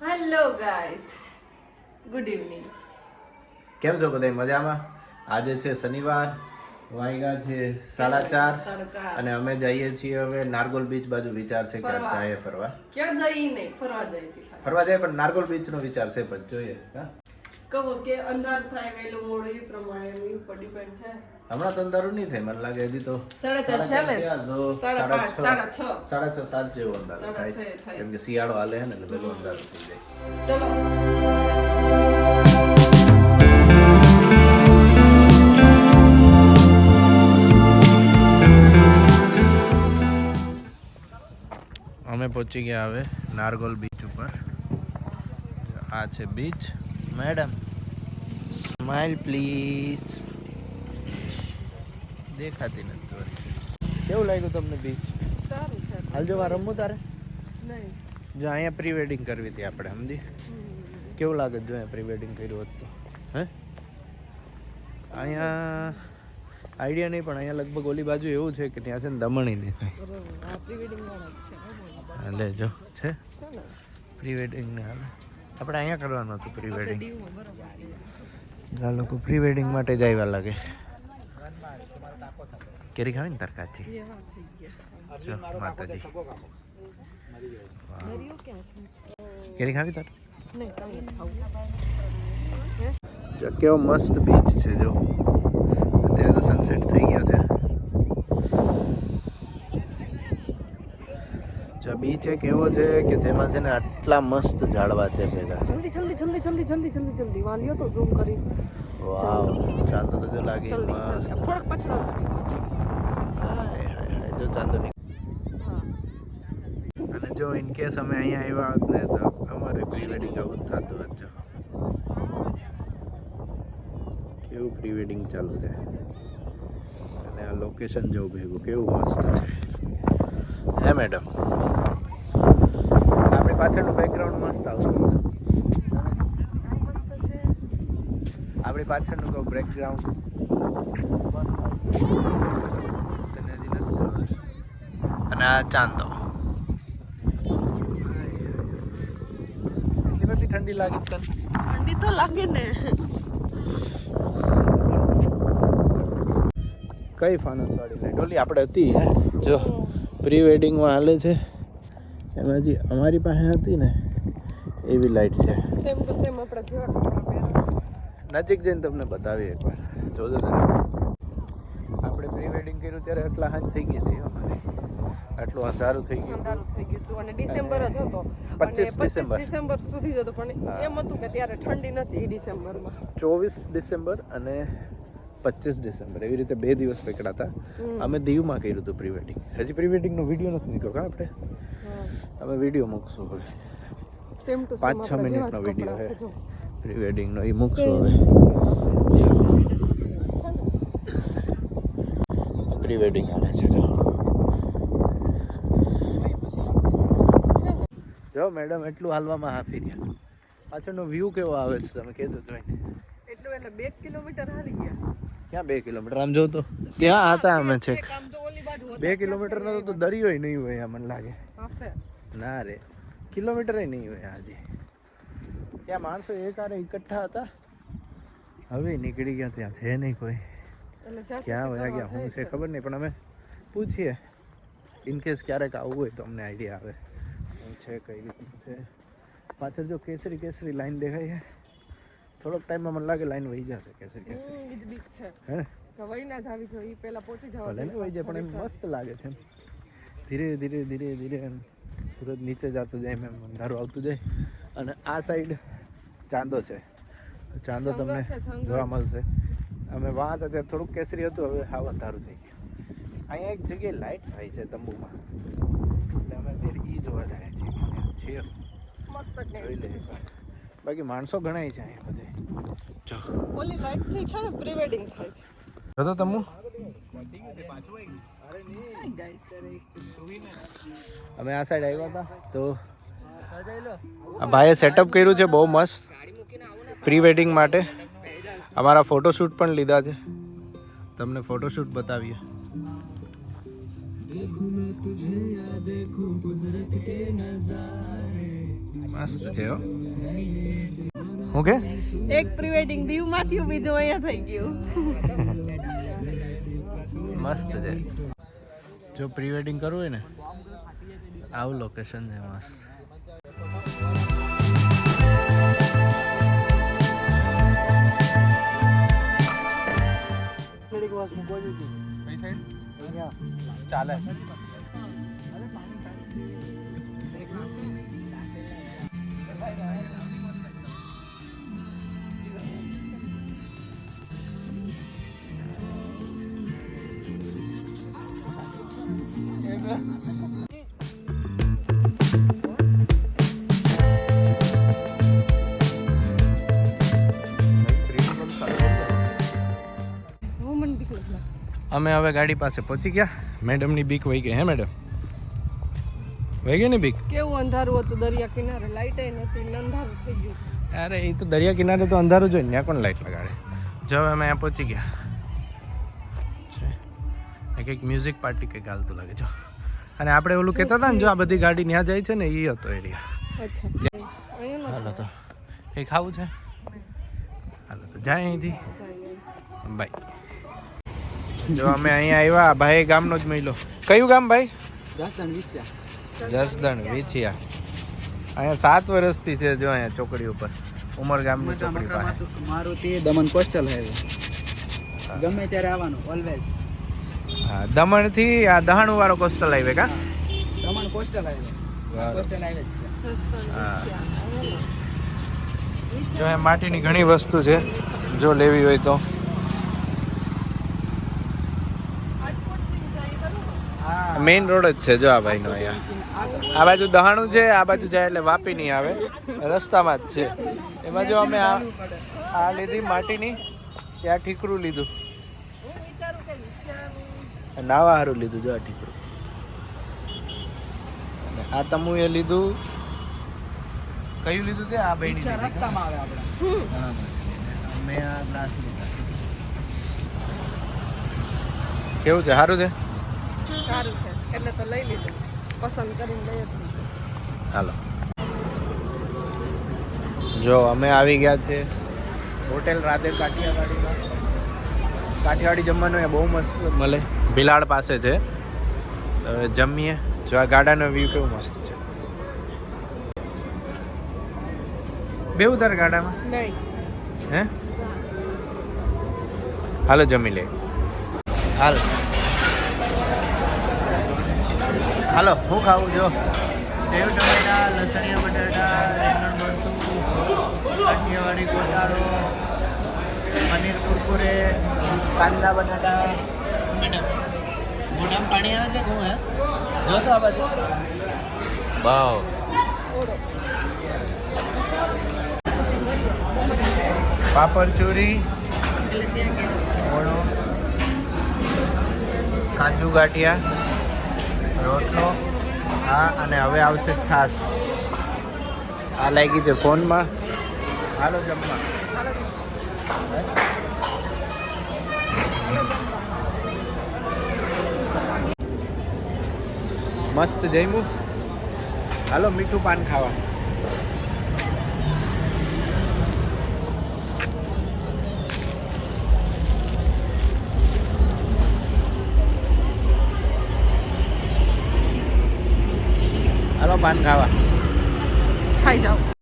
Hello guys, good evening. કેમ છો બધા મજામાં? આજે છે શનિવાર, વાગ્યા છે 4:30 અને અમે જઈએ છીએ હવે નારગોલ બીચ બાજુ. વિચાર છે કે આજ જઈએ ફરવા. ક્યાં જઈ નહીં, ફરવા જાય છે. ફરવા જાય પણ નારગોલ બીચ નો વિચાર છે, પણ જોઈએ. કહો કે અંધાર થાય વહેલું મોડું એ પ્રમાણે એમ ઉપર ડિપેન્ડ છે. હમણાં તો અંધારું નહીં થાય, મને લાગે હજી તો 4:30 થયા ને? 6:30 7 જેવો અંધારું થાય, કેમ કે શિયાળો હાલે છે ને એટલે વહેલું અંધારું થઈ જાય. ચલો. અમે પહોંચી ગયા હવે નારગોલ બીચ ઉપર. આ છે બીચ. Madam smile please. દેખાતી નથી. કેવું લાગ્યું તમને બીચ? સારું છે. હાલ જોવા રમવું તારે? નહીં. જો અહીંયા પ્રી વેડિંગ કરવી હતી આપણે, સમજી? કેવું લાગે જો અહીંયા પ્રી વેડિંગ કર્યું હોત તો? હે અહીંયા આઈડિયા નહીં, પણ અહીંયા લગભગ ઓલી બાજુ એવું છે કે ત્યાં છે ને દમણી દેખાય. પ્રી વેડિંગ વાળા છે. લે જો છે પ્રી વેડિંગ ને હાલે. આપણે અહીંયા કરવાનું હતું પ્રી વેડિંગ. આ લોકો પ્રી વેડિંગ માટે જ આવ્યા લાગે. કેરી ખાવી ને તરકાચી? જો માતાજી. કેરી ખાવી તાર? જો કેવો મસ્ત બીચ છે. જો અત્યારે તો સનસેટ થઈ ગયો છે. જો બીચ એક એવો છે કે જેમાં છે ને આટલા મસ્ત ઝાડવા છે ભેગા. જલ્દી વાલીઓ તો ઝૂમ કરી. વાવ, ચાંદો તો જો લાગી મસ્ત. થોડક પાછળ જો ચાંદો અને જો ઇન કેસ અમે અહીંયા આવ્યા હોત ને તો અમારે પ્રી વેડિંગ આવું જ થતું હોત. જો કેવું પ્રી વેડિંગ ચાલુ છે અને આ લોકેશન જો ભેગું કેવું મસ્ત છે. હે મેડમ, આપણી પાછળનું બેકગ્રાઉન્ડ મસ્ત આવશે. મસ્ત છે. આપણી પાછળનું કહું બેકગ્રાઉન્ડ તને હજી નથી ખબર. અને આ ચાંદો. એટલી બધી ઠંડી લાગે તને? ઠંડી તો લાગે ને. કઈ ફાનસ વાળી લાઈટ? ઓલી આપણે હતી જો પ્રી વેડિંગમાં હાલે છે એમાં જે અમારી પાસે હતી ને એવી લાઈટ છે. સેમ ટુ સેમ આપણા જેવા કપડાં પહેરે. નજીક જઈને તમને બતાવીએ એકવાર. જોજો તમે. આપણે પ્રી વેડિંગ કર્યું ત્યારે આટલા હાંજ થઈ ગઈ હતી અમારી. આટલું અંધારું થઈ ગયું. અંધારું થઈ ગયું હતું અને ડિસેમ્બર જ હતો. 25 ડિસેમ્બર સુધી જ હતો, પણ એમ હતું કે ત્યારે ઠંડી નથી એ ડિસેમ્બરમાં. 24 ડિસેમ્બર અને 25 ડિસેમ્બર એવી રીતે 2 દિવસ પકડા હતા. અમે દીવમાં કર્યું હતું પ્રી વેડિંગ. હજી પ્રી વેડિંગનો વિડીયો નથી નીકળ્યો કા આપણે? અમે વિડીયો મૂકશું હવે. સેમ ટુ 5-6 મિનિટનો વિડીયો છે પ્રી વેડિંગનો, એ મૂકશું હવે. પ્રી વેડિંગ હાલે છે જો મેડમ એટલું હાલવામાં હાફી રહ્યા. પાછળનો વ્યૂ કેવો આવે છે તમે કહેજો જોઈને. એટલું એટલે 2 કિલોમીટર હાલી ગયા. ક્યાં 2 કિલોમીટર? આમ જો તો ત્યાં હતા અમે છેક 2 કિલોમીટરનો તો દરિયો નહીં હોય આ મને લાગે. ના રે, કિલોમીટર નહીં હોય આજે. ત્યાં માણસો એકારે એકઠા હતા, હવે નીકળી ગયા. ત્યાં છે નહીં કોઈ. ક્યાં વયા ગયા હું છે ખબર નહીં, પણ અમે પૂછીએ ઇન કેસ ક્યારેક આવવું હોય તો અમને આઈડિયા આવે હું છે કઈ રીતનું છે. પાછળ જો કેસરી કેસરી લાઈન દેખાય છે. થોડોક ટાઈમમાં મને લાગે લાઈન વહી જશે. કેસરી કેસરી હે વહી ના જ આવી જોઈએ, પહેલા પહોંચી જવા ભલે ને વહી જાય, પણ એમ મસ્ત લાગે છે. ધીરે ધીરે ધીરે ધીરે એમ સુરત નીચે જતું જાય, એમ અંધારું આવતું જાય. અને આ સાઈડ ચાંદો છે. ચાંદો તમને જોવા મળશે. અમે વાં હતા ત્યારે થોડુંક કેસરી હતું, હવે હાવ અંધારું થઈ ગયું. અહીંયા એક જગ્યાએ લાઇટ થાય છે તંબુમાં, એટલે અમે અત્યારે એ જોવા જાય છીએ. મસ્ત જોઈ લઈએ. બાકી માણસો ઘણાય છે અહીંયા બધે. જો ઓલી લાઈટ થી છે ને પ્રી વેડિંગ થાય છે. તો તમુ અમે આ સાઈડ આવ્યા હતા તો આ ભાઈએ સેટઅપ કર્યું છે બહુ મસ્ત પ્રી વેડિંગ માટે. અમારા ફોટોશૂટ પણ લીધા છે, તમને ફોટોશૂટ બતાવીએ. મસ્ત છે હો. ઓકે એક પ્રી વેડિંગ દીવમાં થયું, બીજું અહીંયા થઈ ગયું. મસ્ત છે. જો પ્રી વેડિંગ કરવું હોય ને આવું લોકેશન છે મસ્ત. ચાલે. અમે હવે ગાડી પાસે પહોંચી ગયા. મેડમની બીક વહી ગઈ. હે મેડમ વહી ગઈ ને બીક? કેવું અંધારું હતું દરિયા કિનારે, લાઈટ નથી, અંધારું થઈ ગયું. અરે એ તો દરિયા કિનારે તો અંધારું જ હોય ને, ત્યાં કોણ લાઈટ લગાડે. જો અમે અહીંયા પહોંચી ગયા. કંઈક મ્યુઝિક પાર્ટી કંઈક હાલતું લાગે જો. અને આપણે ઓલું કહેતા હતા ને, જો આ બધી ગાડી ત્યાં જાય છે ને, એ હતો એરિયા. અચ્છા હાલો તો એ ખાવું છે. હાલો તો જાય અહીંથી. બાય. જો અમે અહીંયા આવ્યા, ભાઈ ગામનો જ મહિલો. કયું ગામ ભાઈ? જસદણ વિછિયા. અહીંયા 7 વર્ષથી છે. જો અહીંયા ચોકડી ઉપર ઉમર ગામની ચોકડી પાસે મારુતિ દમણ કોસ્ટલ હાઈવે. ગમે ત્યારે આવવાનું ઓલવેઝ. હા, દમણથી આ દહાણું વાળો કોસ્ટલ હાઈવે કા? Daman coastal highway. Coastal highway જ છે. હા. જો અહીંયા માટીની ઘણી વસ્તુ છે, જો લેવી હોય તો. મેઇન રોડ જ છે જો આ ભાઈનો. અહીંયા આ બાજુ દહાણું છે, આ બાજુ જાય એટલે વાપી નહીં આવે, રસ્તામાં જ છે. એમાં જો અમે આ લીધી માટીની, ત્યાં ઠીકરું લીધું, નાવા હારું લીધું. જો આ ઠીકરું. આ તમુએ લીધું. કયું લીધું તે? આ ભાઈની રસ્તામાં આવે આપણે. મેં આ ગ્લાસ લીધા. કેવું છે? સારું છે. સારું છે એટલે તો લઈ લીધું, પસંદ કરીને લઈ જ લીધું. હાલો. જો અમે આવી ગયા છે હોટેલ રાધે કાઠિયાવાડીમાં. કાઠિયાવાડી જમવાનું અહીંયા બહુ મસ્ત મળે, ભિલાડ પાસે છે. હવે જમીએ. જો આ ગાડાનો વ્યૂ કેવું મસ્ત છે. બેવું તારે ગાડામાં? નહીં. હે હાલો જમી લે. હાલ હાલો. શું ખાવું? જો સેવ ટમેટા, લસણિયા બટાટા, રીંગણ ભરતું, કાઠિયાવાડી ગોટાળો, પનીર કુરકુરે, કાંદા બટાટા. મેડમ મોઢામાં પાણી આવે છે. શું હે? જો તો આ બાજુ. વાવ. પાપડ ચોરી, ઓળો, કાજુ ગાંઠિયા, રોટલો. હા, અને હવે આવશે છાશ. આ લાગી છે ફોનમાં. હાલો જમવા. મસ્ત જમ્યું. હાલો મીઠું પાન ખાવા. હાલો પાન ખાવા. ખાઈ જાઓ.